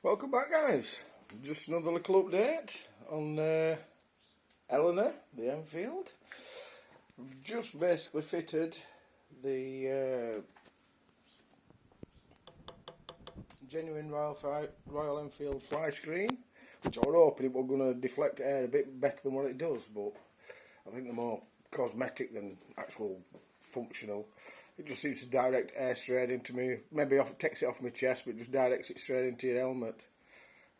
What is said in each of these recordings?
Welcome back, guys. Just another little update on Eleanor, the Enfield. Just basically fitted the genuine Royal Enfield fly screen, which I was hoping it was going to deflect air a bit better than what it does, but I think they're more cosmetic than actual functional. It just seems to direct air straight into me. Maybe takes it off my chest, but just directs it straight into your helmet.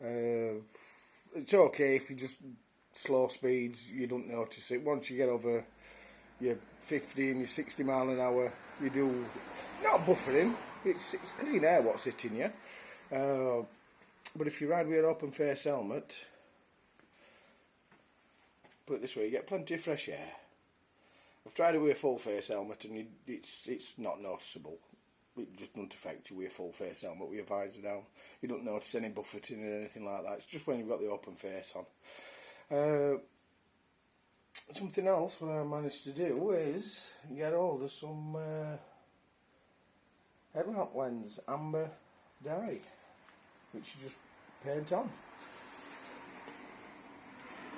It's okay if you just slow speeds, you don't notice it. Once you get over your 50 and your 60 mile an hour, you do not buffering. It's clean air what's hitting you. But if you ride with an open face helmet, put it this way, you get plenty of fresh air. I've tried it with a full face helmet and it's not noticeable. It just doesn't affect you with a full face helmet with your visor down. You don't notice any buffeting or anything like that. It's just when you've got the open face on. Something else what I managed to do is get hold of some headlamp lens amber dye, which you just paint on.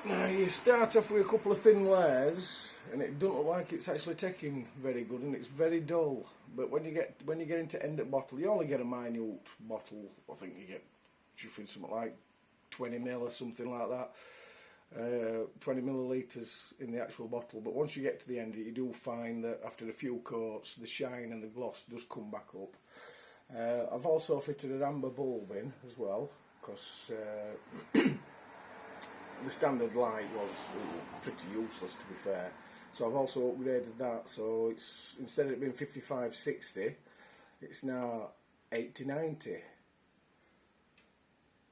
Now you start off with a couple of thin layers, and it doesn't look like it's actually taking very good, and it's very dull. But when you get into end of bottle, you only get a minute bottle. I think you get something like 20 ml or something like that. 20 millilitres in the actual bottle. But once you get to the end, you do find that after a few coats, the shine and the gloss does come back up. I've also fitted an amber bulb in as well, because the standard light was pretty useless, to be fair. So I've also upgraded that, so it's instead of it being 55-60, it's now 80-90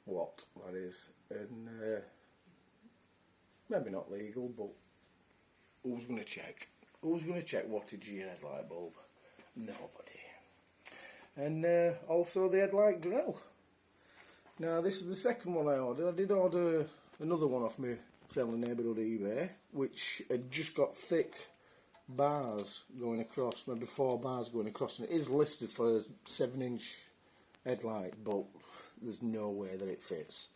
watt, that is. And maybe not legal, but who's going to check? Who's going to check wattage of your headlight bulb? Nobody. And also the headlight grill. Now this is the second one I ordered. I did order another one off my friendly neighbourhood eBay, which had just got thick bars going across, maybe 4 bars going across, and it is listed for a 7-inch headlight, but there's no way that it fits.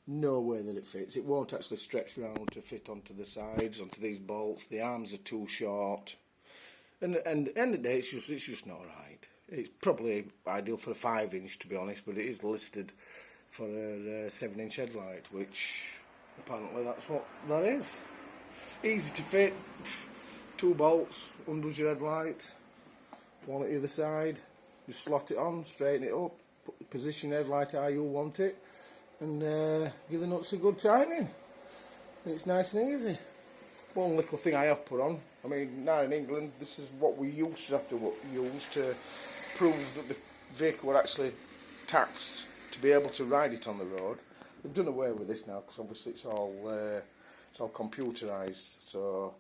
No way that it fits. It won't actually stretch round to fit onto the sides, onto these bolts. The arms are too short, and at the end of the day, it's just not right. It's probably ideal for a 5-inch, to be honest, but it is listed for a 7-inch headlight, which apparently that's what that is. Easy to fit, 2 bolts, undoes your headlight, one at either side, just slot it on, straighten it up, position headlight how you want it, and give the nuts a good tightening. It's nice and easy. One little thing I have put on, I mean, now in England, this is what we used to have to use to prove that the vehicle were actually taxed to be able to ride it on the road. They've done away with this now, because obviously it's all computerised, so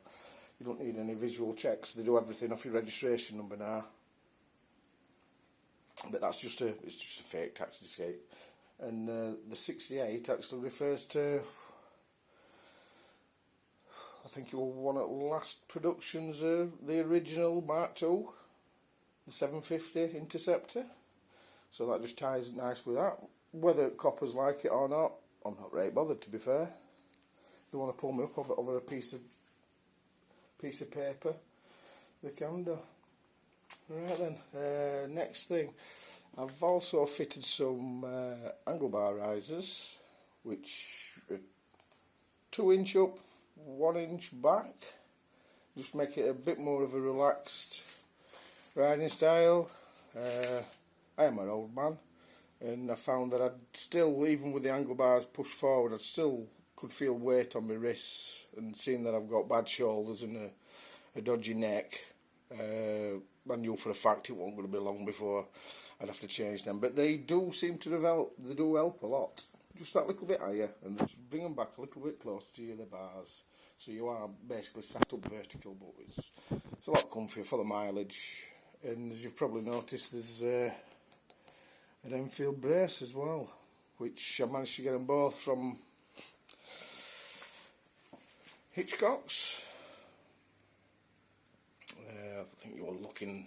you don't need any visual checks. They do everything off your registration number now. But that's just it's just a fake tax escape. And the 68 actually refers to, I think it was one of the last productions of the original Mark II, the 750 Interceptor. So that just ties it nice with that. Whether coppers like it or not, I'm not really bothered, to be fair. If they want to pull me up over a piece of paper, they can do. Right then, next thing. I've also fitted some angle bar risers, which are 2-inch up, 1-inch back. Just make it a bit more of a relaxed riding style. I am an old man, and I found that I'd still, even with the angle bars pushed forward, I still could feel weight on my wrists, and seeing that I've got bad shoulders and a dodgy neck, I knew for a fact it wasn't going to be long before I'd have to change them. But they do seem to develop, they do help a lot. Just that little bit higher, and they just bring them back a little bit closer to the bars. So you are basically sat up vertical, but it's a lot comfier for the mileage. And as you've probably noticed, there's an Enfield brace as well, which I managed to get them both from Hitchcock's. I think you were looking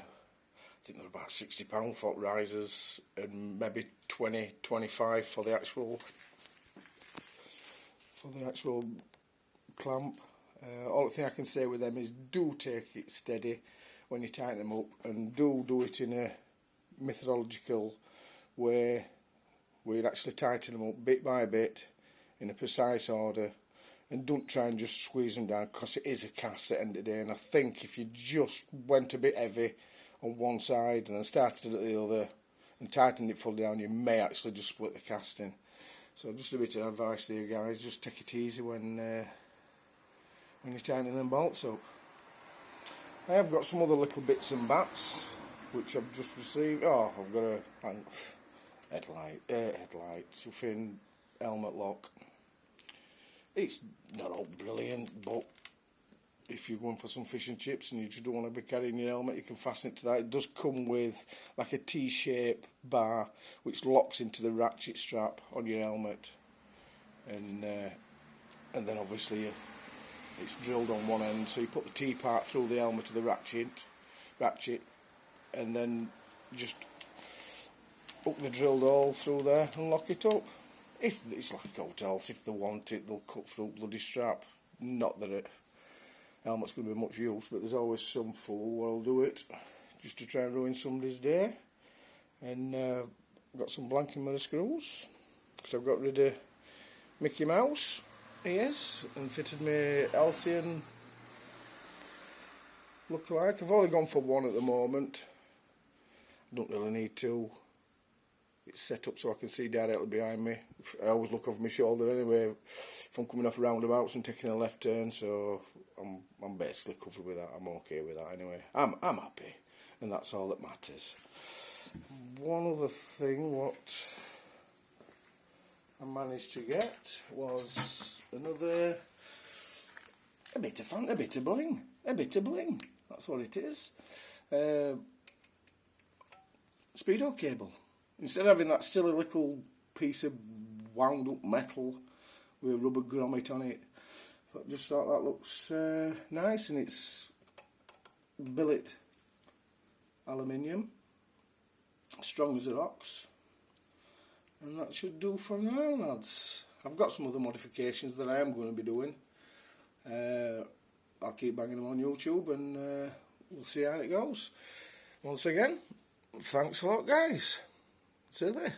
think they're about £60 for risers, and maybe 20-25 for the actual clamp. All the thing I can say with them is do take it steady when you tighten them up, and do it in a methodological way where you actually tighten them up bit by bit in a precise order, and don't try and just squeeze them down, because it is a cast at the end of the day. And I think if you just went a bit heavy on one side and then started at the other and tightened it fully down, you may actually just split the casting. So just a bit of advice there, guys, just take it easy when you're tightening them bolts up. I have got some other little bits and bats which I've just received. Oh, I've got a headlight, something helmet lock. It's not all brilliant, but if you're going for some fish and chips and you just don't want to be carrying your helmet, you can fasten it to that. It does come with like a T-shape bar which locks into the ratchet strap on your helmet, and then obviously it's drilled on one end, so you put the T-part through the helmet to the ratchet, and then just hook the drilled hole through there and lock it up. If it's like hotels, if they want it, they'll cut through bloody strap. Not that it helmet's going to be much use, but there's always some fool what'll do it just to try and ruin somebody's day. And I've got some blanking mirror screws, because I've got rid of Mickey Mouse ears and fitted me Alcyon lookalike. I've only gone for one at the moment. I don't really need to. It's set up so I can see directly behind me. I always look over my shoulder anyway if I'm coming off roundabouts and taking a left turn, so I'm basically covered with that. I'm okay with that anyway. I'm happy, and that's all that matters. One other thing what I managed to get was another a bit of fun, a bit of bling. That's what it is. Speedo cable. Instead of having that silly little piece of wound up metal with a rubber grommet on it, I just thought that looks nice, and it's billet aluminium, strong as a ox, and that should do for now, lads. I've got some other modifications that I am going to be doing. I'll keep banging them on YouTube, and we'll see how it goes. Once again, thanks a lot, guys. See you there.